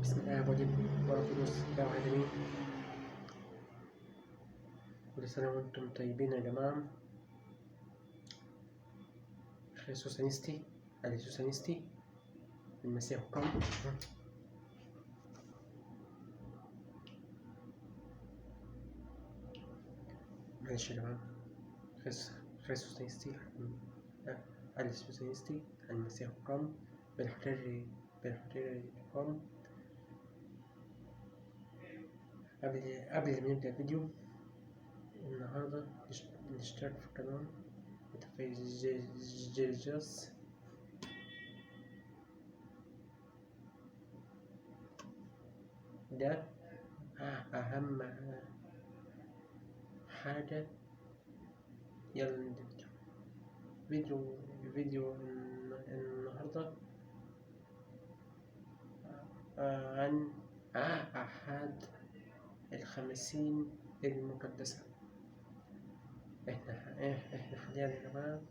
بسم الله والابن والروح القدس الله واحد امين. كل سنة وانتم طيبين يا جماعة. خريستوس أنستي أليسوس أنستي المسيح قام. معلش يا جماعة. خريستوس أنستي أليسوس أنستي المسيح قام بالحرير قام. قبل ما نبدأ الفيديو النهاردة نشترك في القناة وتفعيل الجرس ده أهم حاجة. يلا نبدأ الفيديو النهاردة عن أحد الخمسين المقدسة. احنا حاليا يا جماعة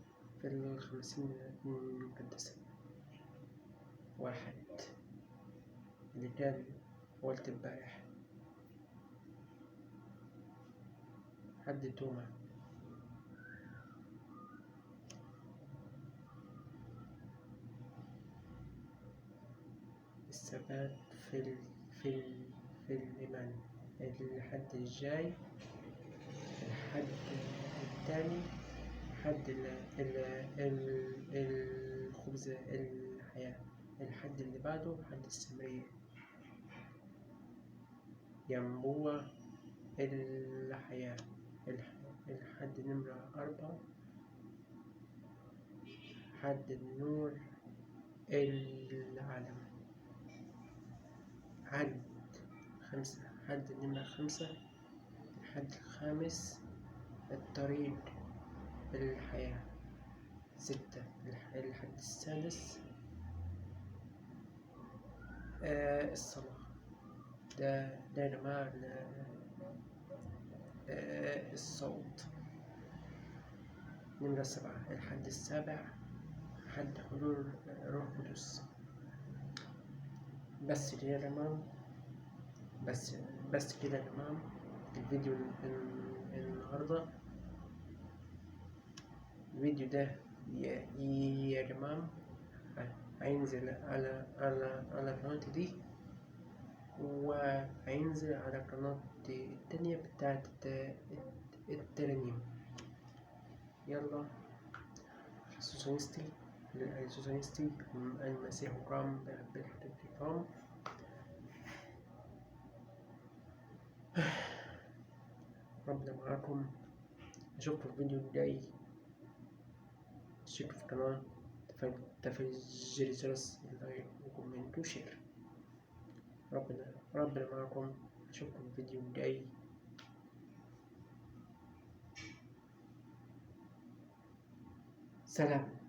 في الخمسين المقدسة. واحد اللي كان قلت امبارح حد توما، الثبات في الإيمان. الحد الجاي الحد الثاني حد الخبز الحياة. الحد اللي بعده حد السمرية. ينبوع الحياة. الحد نمرة 4 حد النور العالم. حد نمرة 5 الحد الخامس الطريق الحياة. 6 الحد السادس الصلاة. ده يا جماعة الصوت. نمرة 7 الحد السابع حد حضور روح القدس. بس كده يا جماعة. بس كده يا جماعة. الفيديو النهاردة الفيديو ده يا جماعة هينزل على قناتي دي، وهينزل على قناة التانية بتاعت الترانيم. يلا أليسوس أنستي المسيح قام بالحقيقة قام. ربنا معاكم. أشوفكم في الفيديو الجاي. اشتركوا في القناة، تفعيل الجرس، لايك وكومنت وشير. ربنا معاكم. أشوفكم في الفيديو الجاي. سلام.